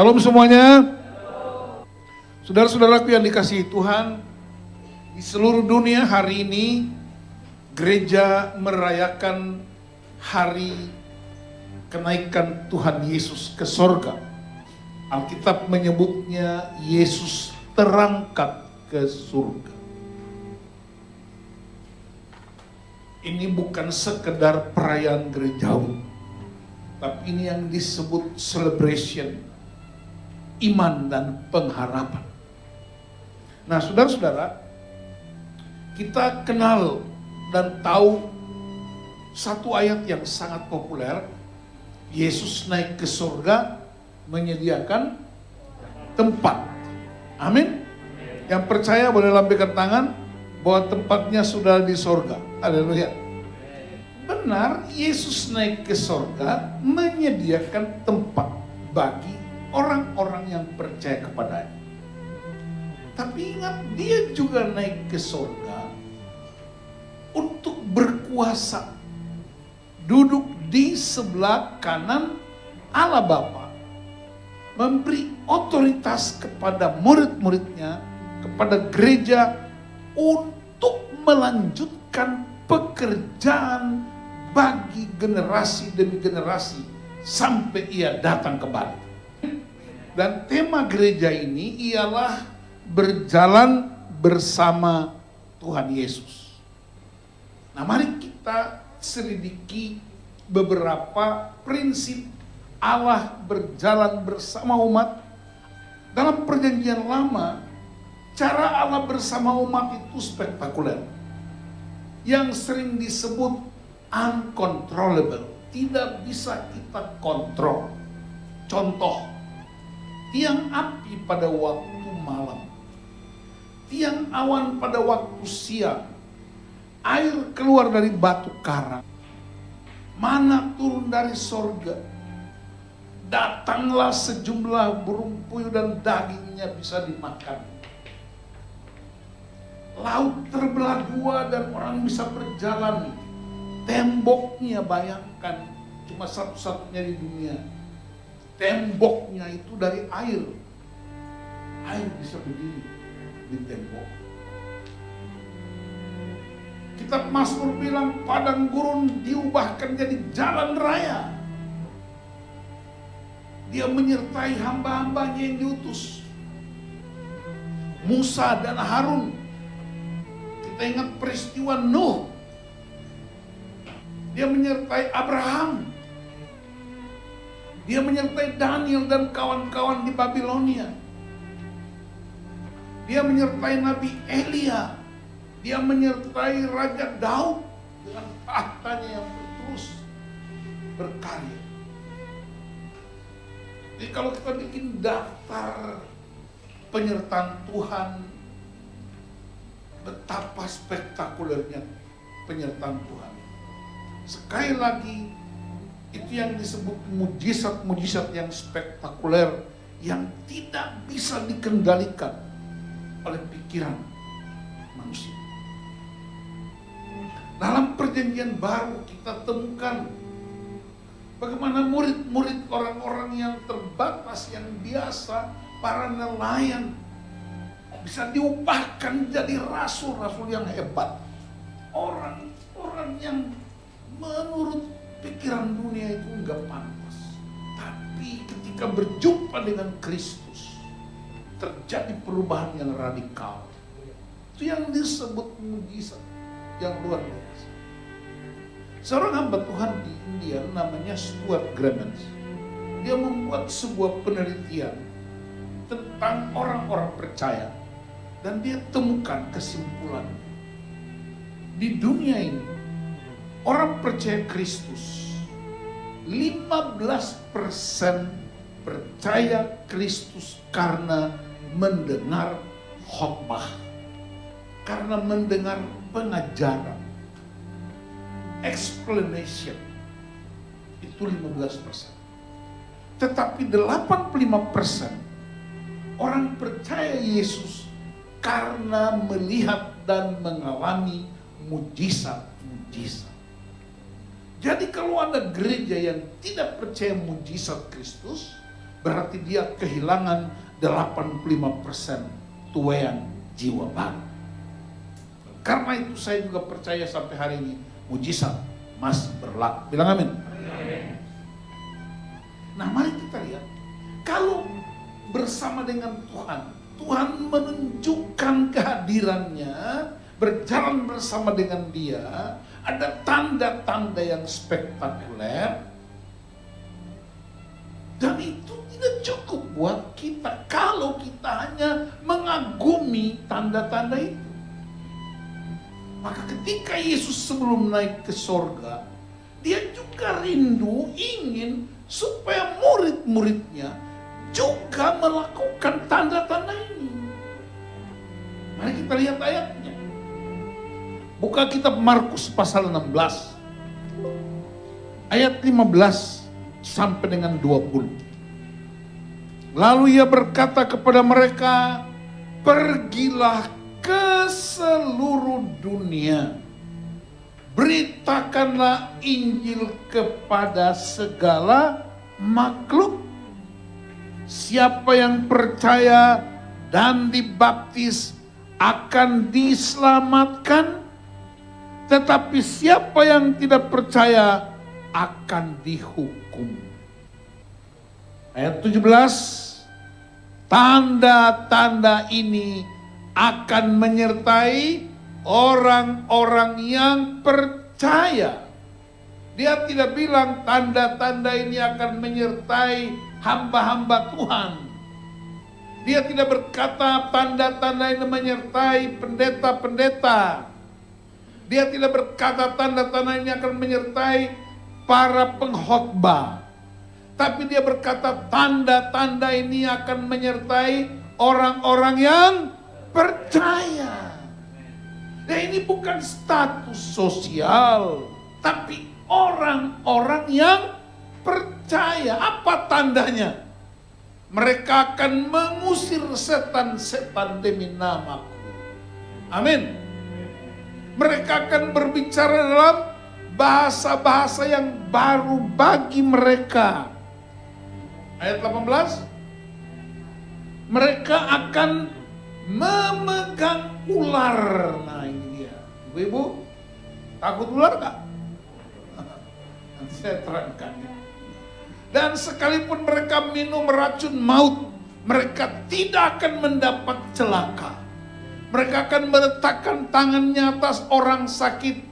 Shalom semuanya. Saudara-saudaraku yang dikasihi Tuhan, di seluruh dunia hari ini gereja merayakan hari kenaikan Tuhan Yesus ke sorga. Alkitab menyebutnya Yesus terangkat ke surga. Ini bukan sekedar perayaan gerejawi, tapi ini yang disebut celebration iman dan pengharapan. Nah, saudara-saudara, kita kenal dan tahu satu ayat yang sangat populer. Yesus naik ke surga menyediakan tempat. Amin. Yang percaya boleh lambaikan tangan bahwa tempatnya sudah di surga. Haleluya. Benar, Yesus naik ke surga menyediakan tempat bagi orang-orang yang percaya kepadanya. Tapi ingat, dia juga naik ke surga untuk berkuasa, duduk di sebelah kanan Allah Bapa, memberi otoritas kepada murid-muridnya, kepada gereja untuk melanjutkan pekerjaan bagi generasi demi generasi sampai ia datang kembali. Dan tema gereja ini ialah berjalan bersama Tuhan Yesus. Nah, mari kita selidiki beberapa prinsip Allah berjalan bersama umat. Dalam perjanjian lama, cara Allah bersama umat itu spektakuler, yang sering disebut uncontrollable, tidak bisa kita kontrol. Contoh, tiang api pada waktu malam, tiang awan pada waktu siang, air keluar dari batu karang, mana turun dari sorga, datanglah sejumlah burung puyuh dan dagingnya bisa dimakan. Laut terbelah dua dan orang bisa berjalan. Temboknya bayangkan, cuma satu-satunya di dunia. Temboknya itu dari air. Air bisa berdiri di tembok. Kitab Mazmur bilang padang gurun diubahkan jadi jalan raya. Dia menyertai hamba-hambanya yang diutus, Musa dan Harun. Kita ingat peristiwa Nuh. Dia menyertai Abraham. Dia menyertai Daniel dan kawan-kawan di Babilonia. Dia menyertai Nabi Elia. Dia menyertai Raja Daud dengan tahtanya yang terus berkarya. Jadi kalau kita bikin daftar penyertaan Tuhan, betapa spektakulernya penyertaan Tuhan. Sekali lagi, itu yang disebut mujizat-mujizat yang spektakuler, yang tidak bisa dikendalikan oleh pikiran manusia. Dalam perjanjian baru kita temukan bagaimana murid-murid orang-orang yang terbatas, yang biasa, para nelayan, bisa diubahkan jadi rasul-rasul yang hebat. Orang-orang yang menurut pikiran dunia itu enggak pantas. Tapi ketika berjumpa dengan Kristus, terjadi perubahan yang radikal. Itu yang disebut mujizat yang luar biasa. Seorang hamba Tuhan di India namanya Stuart Gremens. Dia membuat sebuah penelitian tentang orang-orang percaya. Dan dia temukan kesimpulan. Di dunia ini, orang percaya Kristus, 15% percaya Kristus karena mendengar khotbah, karena mendengar pengajaran, explanation, itu 15%. Tetapi 85% orang percaya Yesus karena melihat dan mengalami mujizat-mujizat. Jadi kalau ada gereja yang tidak percaya mujizat Kristus, berarti dia kehilangan 85% tuaian jiwa baru. Karena itu saya juga percaya sampai hari ini mujizat masih berlaku. Bilang amin. Nah, mari kita lihat, kalau bersama dengan Tuhan, Tuhan menunjukkan kehadirannya, berjalan bersama dengan Dia, ada tanda-tanda yang spektakuler, dan itu tidak cukup buat kita kalau kita hanya mengagumi tanda-tanda itu. Maka ketika Yesus sebelum naik ke sorga, Dia juga rindu, ingin supaya murid-muridnya juga melakukan tanda-tanda ini. Mari kita lihat ayatnya. Buka kitab Markus pasal 16. Ayat 15 sampai dengan 20. Lalu Ia berkata kepada mereka, pergilah ke seluruh dunia, beritakanlah Injil kepada segala makhluk. Siapa yang percaya dan dibaptis akan diselamatkan, tetapi siapa yang tidak percaya akan dihukum. Ayat 17, tanda-tanda ini akan menyertai orang-orang yang percaya. Dia tidak bilang tanda-tanda ini akan menyertai hamba-hamba Tuhan. Dia tidak berkata tanda-tanda ini menyertai pendeta-pendeta. Dia tidak berkata tanda-tanda ini akan menyertai para pengkhotbah. Tapi dia berkata tanda-tanda ini akan menyertai orang-orang yang percaya. Nah, ini bukan status sosial, tapi orang-orang yang percaya. Apa tandanya? Mereka akan mengusir setan-setan demi namaku. Amin. Mereka akan berbicara dalam bahasa-bahasa yang baru bagi mereka. Ayat 18. Mereka akan memegang ular. Nah, ini dia. Ibu-ibu, takut ular gak? Nanti saya terangkan. Dan sekalipun mereka minum racun maut, mereka tidak akan mendapat celaka. Mereka akan meletakkan tangannya atas orang sakit,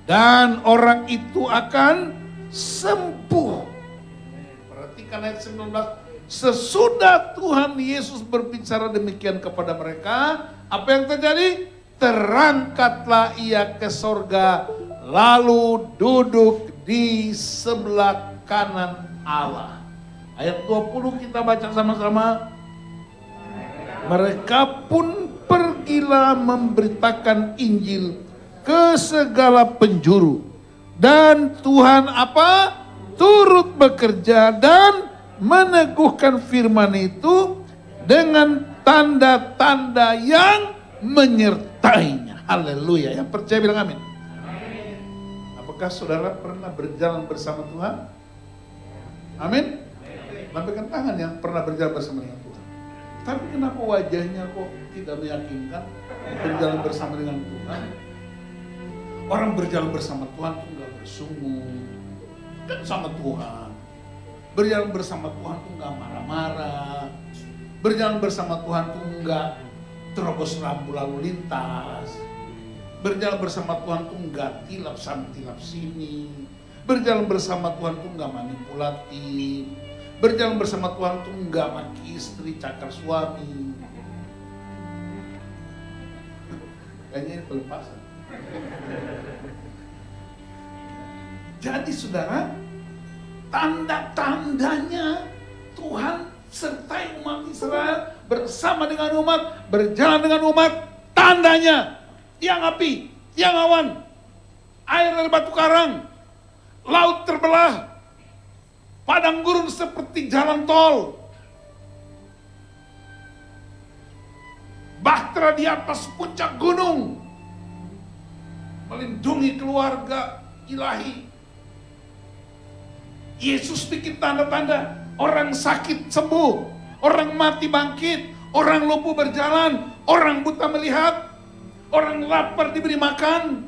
dan orang itu akan sembuh. Perhatikan ayat 19. Sesudah Tuhan Yesus berbicara demikian kepada mereka, apa yang terjadi? Terangkatlah Ia ke sorga, lalu duduk di sebelah kanan Allah. Ayat 20 kita baca sama-sama. Mereka pun pergilah memberitakan Injil ke segala penjuru, dan Tuhan apa? Turut bekerja dan meneguhkan firman itu dengan tanda-tanda yang menyertainya. Haleluya. Yang percaya bilang amin. Apakah saudara pernah berjalan bersama Tuhan? Amin. Lambaikan tangan yang pernah berjalan bersama dengan Tuhan. Tapi kenapa wajahnya kok tidak meyakinkan berjalan bersama dengan Tuhan? Orang berjalan bersama Tuhan itu enggak bersungguh, kan sama Tuhan. Berjalan bersama Tuhan itu enggak marah-marah. Berjalan bersama Tuhan itu enggak terobos rambu lalu lintas. Berjalan bersama Tuhan itu enggak tilap sana tilap sini. Berjalan bersama Tuhan itu enggak manipulatif. Berjalan bersama Tuhan itu enggak maki istri, cakar suami. Kayaknya ini pelepasan. Jadi saudara, tanda-tandanya Tuhan sertai umat Israel bersama dengan umat, berjalan dengan umat. Tandanya tiang api, tiang awan, air dari batu karang, laut terbelah, padang gurun seperti jalan tol, bahtera di atas puncak gunung, melindungi keluarga ilahi. Yesus bikin tanda-tanda. orang sakit sembuh, orang mati bangkit, orang lumpuh berjalan, orang buta melihat, orang lapar diberi makan.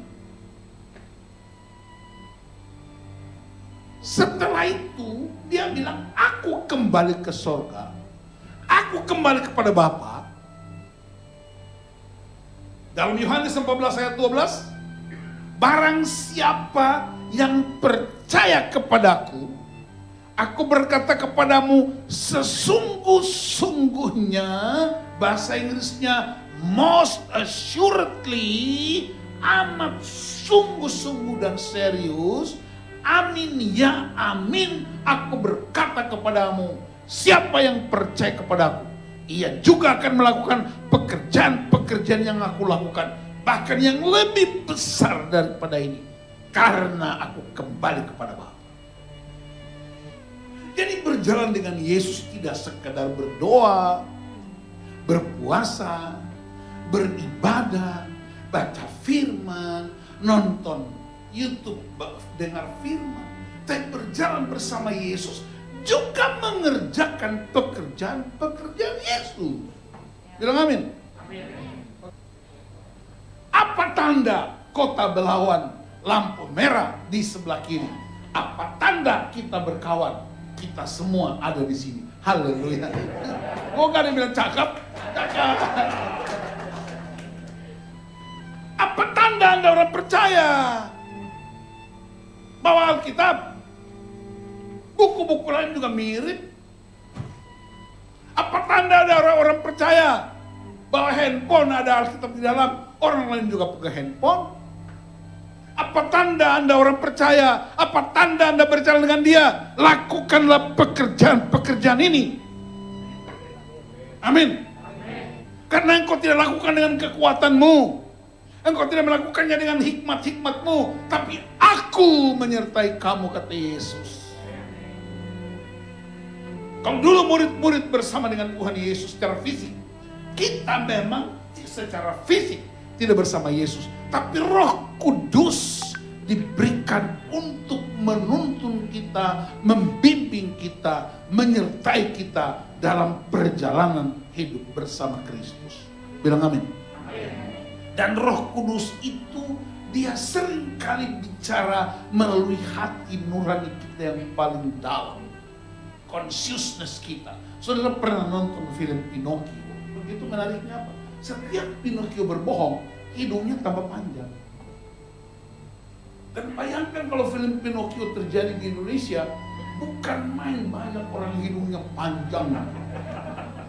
Setelah itu dia bilang, aku kembali ke sorga, aku kembali kepada Bapa. Dalam Yohanes 14 ayat 12, barang siapa yang percaya kepadaku, aku berkata kepadamu, sesungguh-sungguhnya, bahasa Inggrisnya most assuredly, amat sungguh-sungguh dan serius, amin ya amin, aku berkata kepadamu, siapa yang percaya kepadaku, ia juga akan melakukan pekerjaan-pekerjaan yang aku lakukan, bahkan yang lebih besar daripada ini, karena aku kembali kepada Bapa. Jadi berjalan dengan Yesus tidak sekedar berdoa, berpuasa, beribadah, baca firman, nonton YouTube, dengar firman, tapi berjalan bersama Yesus juga mengerjakan pekerjaan-pekerjaan Yesus. Bilang amin. Apa tanda kota Belawan lampu merah di sebelah kiri? Apa tanda kita berkawan? Kita semua ada di sini. Haleluya. Kok gak ada yang bilang cakep? Cakep. Apa tanda Anda orang percaya bahwa Alkitab, buku-buku lain juga mirip? Apa tanda ada orang-orang percaya bahwa handphone ada Alkitab di dalam, orang lain juga pegang handphone? Apa tanda Anda orang percaya? Apa tanda Anda berjalan dengan dia? Lakukanlah pekerjaan-pekerjaan ini. Amin. Karena engkau tidak lakukan dengan kekuatanmu, engkau tidak melakukannya dengan hikmat-hikmatmu, tapi aku menyertai kamu, kata Yesus. Kalau dulu murid-murid bersama dengan Tuhan Yesus secara fisik, kita memang secara fisik tidak bersama Yesus, tapi Roh Kudus diberikan untuk menuntun kita, membimbing kita, menyertai kita dalam perjalanan hidup bersama Kristus. Bilang amin. Dan Roh Kudus itu dia sering kali bicara melalui hati nurani kita yang paling dalam, consciousness kita. Saudara pernah nonton film Pinocchio? Begitu menariknya apa? Setiap Pinocchio berbohong, hidungnya tambah panjang. Dan bayangkan kalau film Pinocchio terjadi di Indonesia, bukan main, banyak orang hidungnya panjang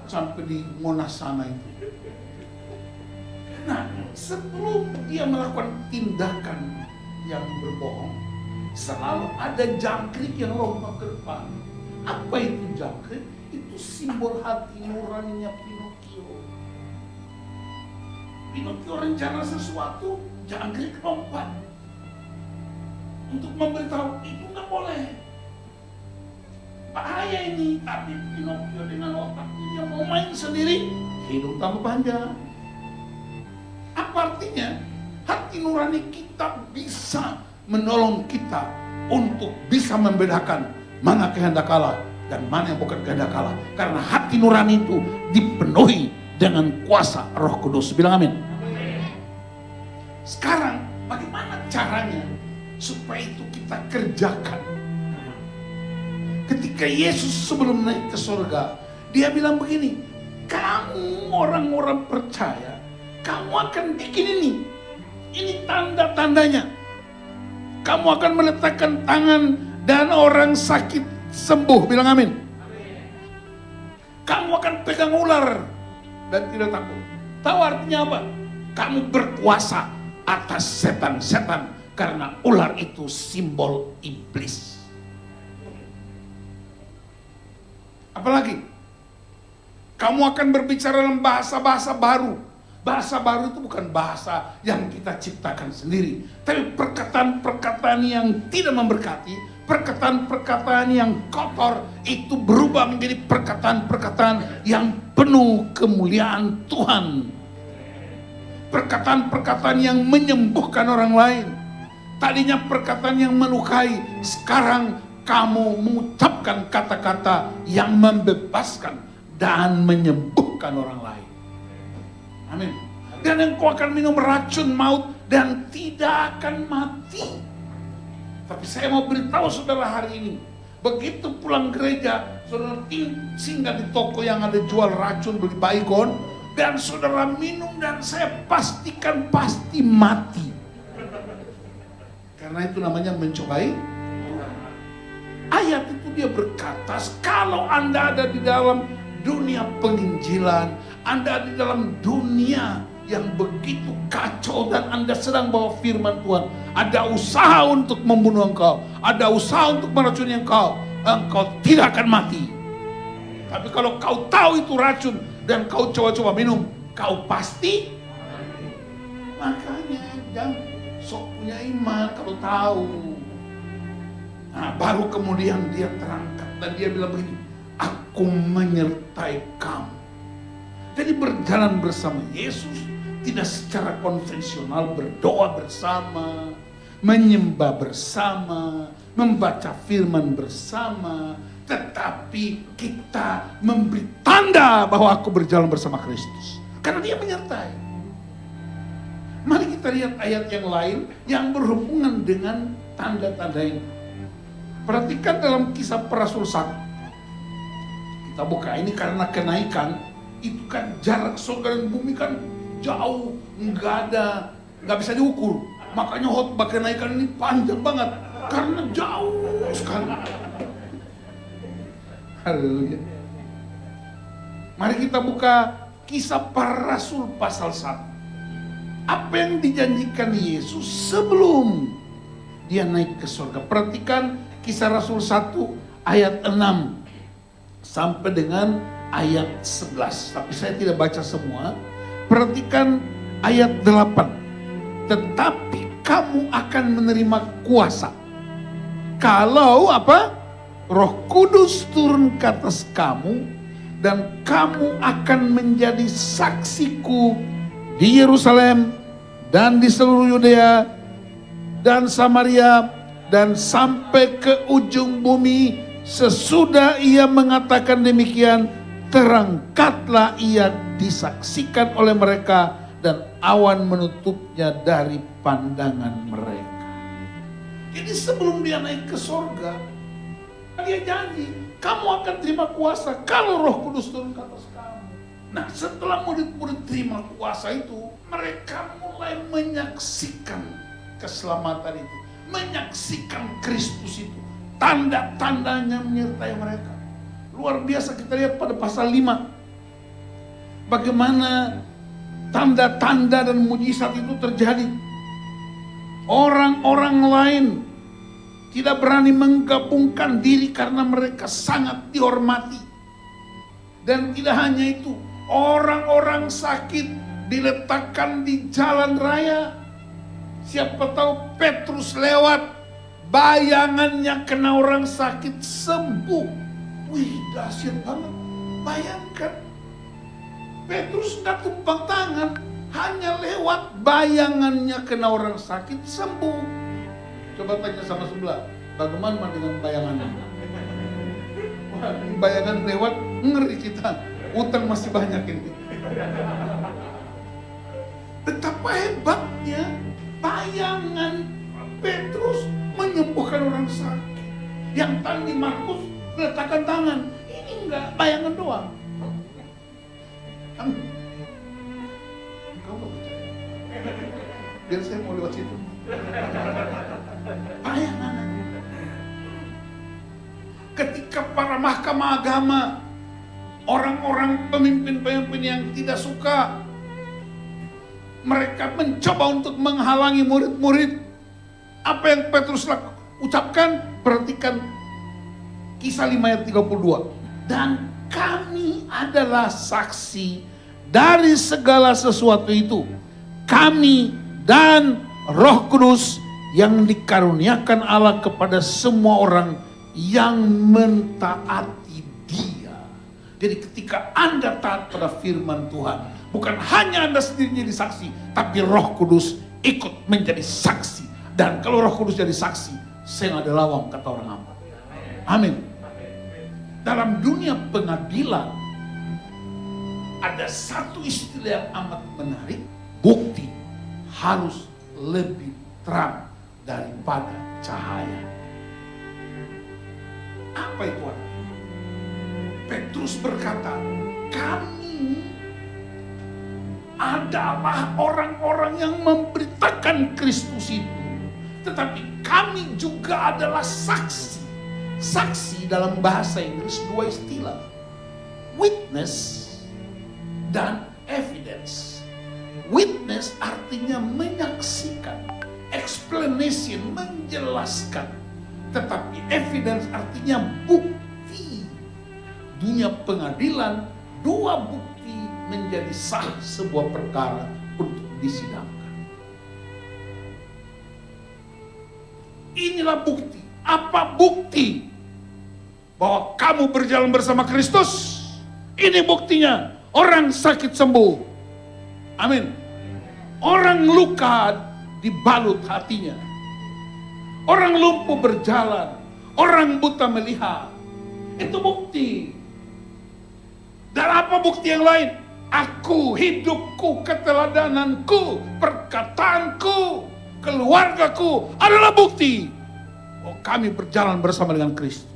sampai di Monas sana itu. Nah, sebelum dia melakukan tindakan yang berbohong, selalu ada jangkrik yang lompat ke depan. Apa itu jangkrik? Itu simbol hati nuraninya Pinocchio. Pinocchio rencana sesuatu, jangkrik lompat untuk memberitahu itu nggak boleh, bahaya ini. Tapi Pinocchio dengan otaknya dia mau main sendiri, hidung tambah panjang. Apa artinya? Hati nurani kita bisa menolong kita untuk bisa membedakan mana kehendak Allah dan mana yang bukan kehendak Allah, karena hati nurani itu dipenuhi dengan kuasa Roh Kudus. Bilang amin. Sekarang bagaimana caranya supaya itu kita kerjakan? Ketika Yesus sebelum naik ke surga, dia bilang begini, kamu orang-orang percaya, kamu akan bikin ini tanda-tandanya. Kamu akan meletakkan tangan dan orang sakit sembuh. Bilang amin. Kamu akan pegang ular dan tidak takut. Tahu artinya apa? Kamu berkuasa atas setan-setan, karena ular itu simbol iblis. Apalagi? Kamu akan berbicara dalam bahasa-bahasa baru. Bahasa baru itu bukan bahasa yang kita ciptakan sendiri, tapi perkataan-perkataan yang tidak memberkati, perkataan-perkataan yang kotor itu berubah menjadi perkataan-perkataan yang penuh kemuliaan Tuhan. Perkataan-perkataan yang menyembuhkan orang lain. Tadinya perkataan yang melukai, sekarang kamu mengucapkan kata-kata yang membebaskan dan menyembuhkan orang lain. Amin. Dan engkau akan minum racun maut dan tidak akan mati. Tapi saya mau beritahu saudara hari ini, begitu pulang gereja, saudara singgah di toko yang ada jual racun, beli baygon, dan saudara minum, dan saya pastikan pasti mati. Karena itu namanya mencobai. Ayat itu dia berkata, kalau Anda ada di dalam dunia penginjilan, Anda di dalam dunia yang begitu kacau dan Anda sedang bawa firman Tuhan, ada usaha untuk membunuh engkau, ada usaha untuk meracuni engkau, engkau tidak akan mati. Tapi kalau kau tahu itu racun dan kau coba-coba minum, kau pasti mati. Makanya jangan sok punya iman kalau tahu. Nah, baru kemudian dia terangkat dan dia bilang begini, aku menyertai kamu. Jadi berjalan bersama Yesus tidak secara konvensional, berdoa bersama, menyembah bersama, membaca firman bersama, tetapi kita memberi tanda bahwa aku berjalan bersama Kristus. Karena dia menyertai. Mari kita lihat ayat yang lain yang berhubungan dengan tanda-tanda ini. Perhatikan dalam Kisah Para Rasul 1. Kita buka ini karena kenaikan, itu kan jarak surga dan bumi kan jauh, nggak bisa diukur. Makanya khotbah kenaikan ini panjang banget karena jauh sekali. Haleluya. Mari kita buka Kisah Para Rasul pasal 1. Apa yang dijanjikan Yesus sebelum dia naik ke surga? Perhatikan Kisah Rasul 1 ayat 6 sampai dengan ayat 11. Tapi saya tidak baca semua. Perhatikan ayat 8. Tetapi kamu akan menerima kuasa kalau apa? Roh Kudus turun ke atas kamu, dan kamu akan menjadi saksiku di Yerusalem dan di seluruh Yudea dan Samaria dan sampai ke ujung bumi. Sesudah ia mengatakan demikian, terangkatlah ia disaksikan oleh mereka dan awan menutupnya dari pandangan mereka. Jadi sebelum dia naik ke surga, dia janji, kamu akan terima kuasa kalau Roh Kudus turun ke atas kamu. Nah, setelah murid-murid terima kuasa itu, mereka mulai menyaksikan keselamatan itu, menyaksikan Kristus itu, tanda-tandanya menyertai mereka. Luar biasa kita lihat pada pasal 5. Bagaimana tanda-tanda dan mujizat itu terjadi. Orang-orang lain tidak berani menggabungkan diri karena mereka sangat dihormati. Dan tidak hanya itu, orang-orang sakit diletakkan di jalan raya. Siapa tahu Petrus lewat, bayangannya kena orang sakit sembuh. Wih, dahsyat banget. Bayangkan, Petrus nggak tumpang tangan, hanya lewat, bayangannya kena orang sakit sembuh. Coba tanya sama sebelah, bagaimana dengan bayangannya? Wah, bayangan lewat, ngeri kita. Utang masih banyak ini. Betapa hebatnya bayangan Petrus menyembuhkan orang sakit. Yang tadi Markus letakkan tangan, ini enggak bayangan doang. Kamu nggak percaya? Biar saya mau lewat situ. Bayangan. Ketika para mahkamah agama, orang-orang pemimpin-pemimpin yang tidak suka, mereka mencoba untuk menghalangi murid-murid. Apa yang Petrus ucapkan? Perhatikan Kisah 5 ayat 32. Dan kami adalah saksi dari segala sesuatu itu. Kami dan Roh Kudus yang dikaruniakan Allah kepada semua orang yang mentaati Dia. Jadi ketika Anda taat pada firman Tuhan, bukan hanya Anda sendiri jadi saksi, tapi Roh Kudus ikut menjadi saksi. Dan kalau Roh Kudus jadi saksi, saya nggak ada lawang, kata orang apa. Amin. Dalam dunia pengadilan ada satu istilah yang amat menarik. Bukti harus lebih terang daripada cahaya. Apa itu? Petrus berkata, kami adalah orang-orang yang memberitakan Kristus itu. Tetapi kami juga adalah saksi. Saksi dalam bahasa Inggris dua istilah. Witness dan evidence. Witness artinya menyaksikan. Explanation, menjelaskan. Tetapi evidence artinya bukti. Dunia pengadilan, dua bukti menjadi sah sebuah perkara untuk disidangkan. Inilah bukti. Apa bukti? Bahwa kamu berjalan bersama Kristus. Ini buktinya. Orang sakit sembuh. Amin. Orang luka dibalut hatinya. Orang lumpuh berjalan. Orang buta melihat. Itu bukti. Dan apa bukti yang lain? Aku, hidupku, keteladananku, perkataanku, keluargaku adalah bukti. Oh, kami berjalan bersama dengan Kristus.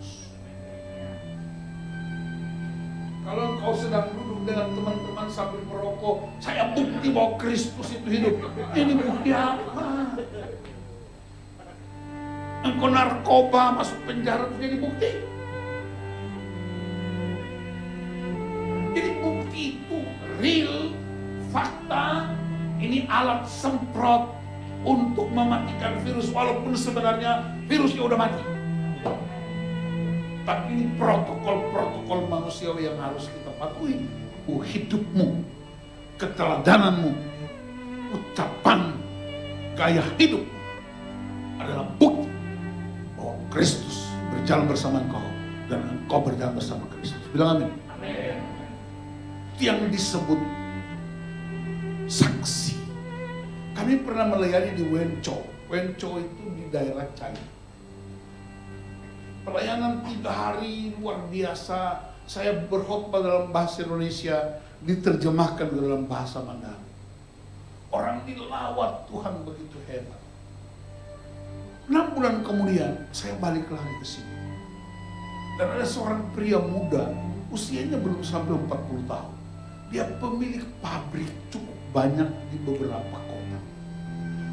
Kalau engkau sedang duduk dengan teman-teman sambil merokok, saya bukti bahwa Kristus itu hidup. Ini bukti apa? Engkau narkoba masuk penjara itu jadi bukti. Jadi bukti itu real, fakta. Ini alat semprot untuk mematikan virus, walaupun sebenarnya virusnya udah mati. Tapi ini protokol-protokol manusiawi yang harus kita patuhi. Hidupmu, keteladananmu, ucapan, gaya hidupmu adalah bukti bahwa Kristus berjalan bersama engkau dan engkau berjalan bersama Kristus. Bilang amin. Amin. Yang disebut saksi. Kami pernah melayani di Wenzhou. Wenzhou itu di daerah China. Pelayanan 3 hari luar biasa. Saya berkhotbah dalam bahasa Indonesia, diterjemahkan ke dalam bahasa Mandarin. Orang dilawat Tuhan begitu hebat. 6 bulan kemudian saya balik lagi ke sini. Dan ada seorang pria muda, usianya belum sampai 40 tahun. Dia pemilik pabrik cukup banyak di beberapa kota.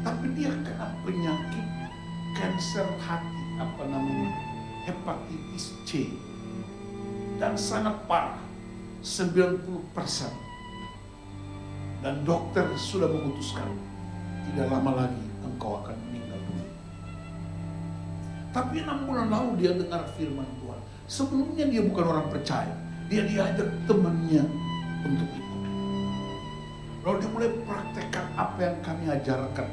Tapi dia kena penyakit kanker hati, hepatitis C. Dan sangat parah, 90%. Dan dokter sudah memutuskan, tidak lama lagi engkau akan meninggal dunia. Tapi 6 bulan lalu dia dengar firman Tuhan. Sebelumnya dia bukan orang percaya. Dia diajak temannya untuk ikut. Lalu dia mulai praktekkan apa yang kami ajarkan.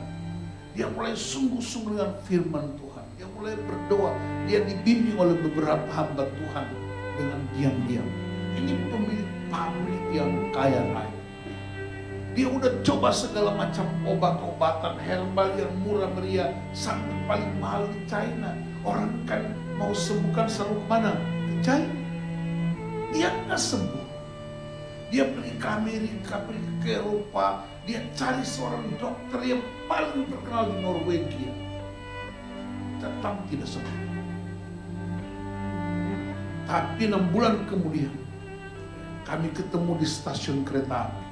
Dia mulai sungguh-sungguh dengan firman Tuhan. Dia mulai berdoa. Dia dibimbing oleh beberapa hamba Tuhan dengan diam-diam. Ini pemilik pabrik yang kaya raya. Dia udah coba segala macam obat-obatan herbal yang murah meriah sampai paling mahal di China. Orang kan mau sembuhkan selalu kemana? Ke China. Dia nggak sembuh. Dia pergi ke Amerika, pergi ke Eropa. Dia cari seorang dokter yang paling terkenal di Norwegia. Tetap tidak sembuh. Tapi 6 bulan kemudian kami ketemu di stasiun kereta api.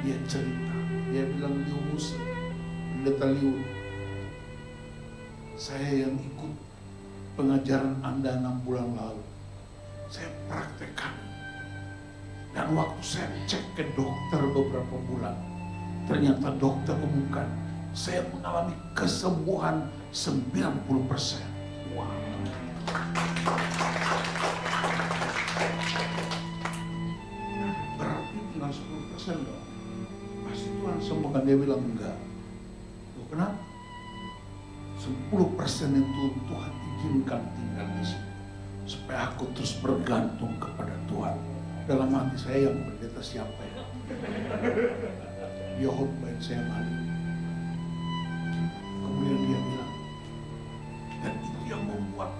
Dia cerita, dia bilang, Liu, pendeta Liu, saya yang ikut pengajaran Anda 6 bulan lalu, saya praktekkan. Dan waktu saya cek ke dokter beberapa bulan, ternyata dokter umumkan, saya mengalami kesembuhan 90%. Wow. Berarti tinggal 10% dong. Pasti Tuhan sembuhkan. Dia bilang enggak. Loh, kenapa? 10% itu Tuhan izinkan tinggal di sini supaya aku terus bergantung kepada Tuhan. Dalam hati saya, yang pendeta siapa ya? Dia khotbahin saya balik. Kemudian dia bilang, dan itu yang membuat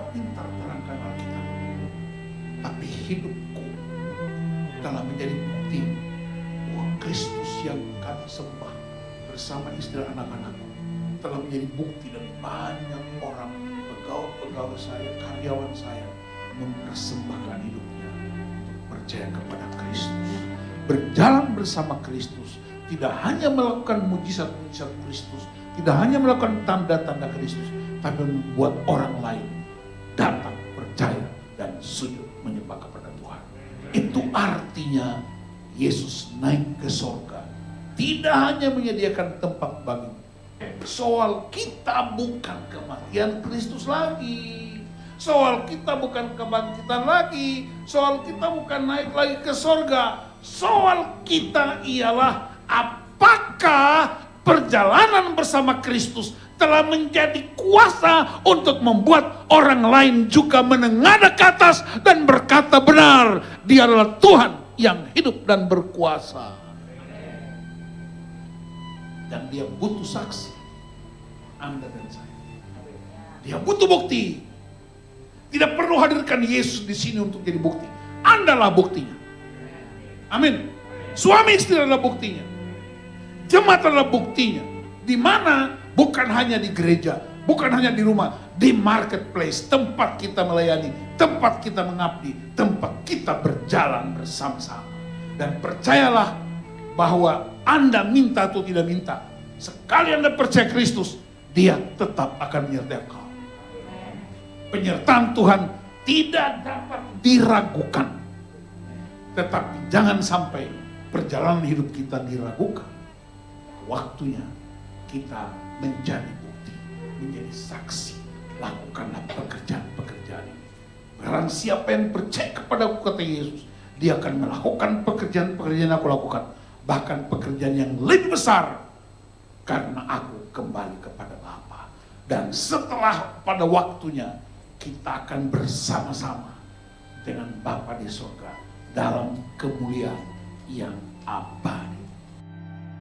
pintar terangkan Alkitab. Tapi hidupku telah menjadi bukti bahwa Kristus yang kami sembah bersama istri anak-anakku telah menjadi bukti, dan banyak orang, pegawai saya, karyawan saya mempersembahkan hidupnya untuk percaya kepada Kristus, berjalan bersama Kristus, tidak hanya melakukan mujizat-mujizat Kristus, tidak hanya melakukan tanda-tanda Kristus, tapi membuat orang lain datang percaya dan sujud menyembah kepada Tuhan. Itu artinya Yesus naik ke sorga, tidak hanya menyediakan tempat bagi. Soal kita bukan kematian Kristus lagi, soal kita bukan kebangkitan lagi, soal kita bukan naik lagi ke sorga. Soal kita ialah apakah perjalanan bersama Kristus telah menjadi kuasa untuk membuat orang lain juga menengadah ke atas dan berkata, benar, Dia adalah Tuhan yang hidup dan berkuasa. Dan Dia butuh saksi, Anda dan saya. Dia butuh bukti. Tidak perlu hadirkan Yesus di sini untuk jadi bukti. Andalah buktinya. Amin. Suami istri adalah buktinya. Jemaat adalah buktinya. Di mana? Bukan hanya di gereja, bukan hanya di rumah, di marketplace, tempat kita melayani, tempat kita mengabdi, tempat kita berjalan bersama-sama. Dan percayalah bahwa Anda minta atau tidak minta, sekali Anda percaya Kristus, Dia tetap akan menyertai kau. Penyertaan Tuhan tidak dapat diragukan. Tetapi jangan sampai perjalanan hidup kita diragukan. Waktunya kita menjadi bukti, menjadi saksi. Lakukanlah pekerjaan-pekerjaan ini. Barang siapa yang percaya kepada aku, kata Yesus, dia akan melakukan pekerjaan-pekerjaan yang aku lakukan. Bahkan pekerjaan yang lebih besar. Karena aku kembali kepada Bapa. Dan setelah pada waktunya, kita akan bersama-sama dengan Bapa di surga dalam kemuliaan yang abadi.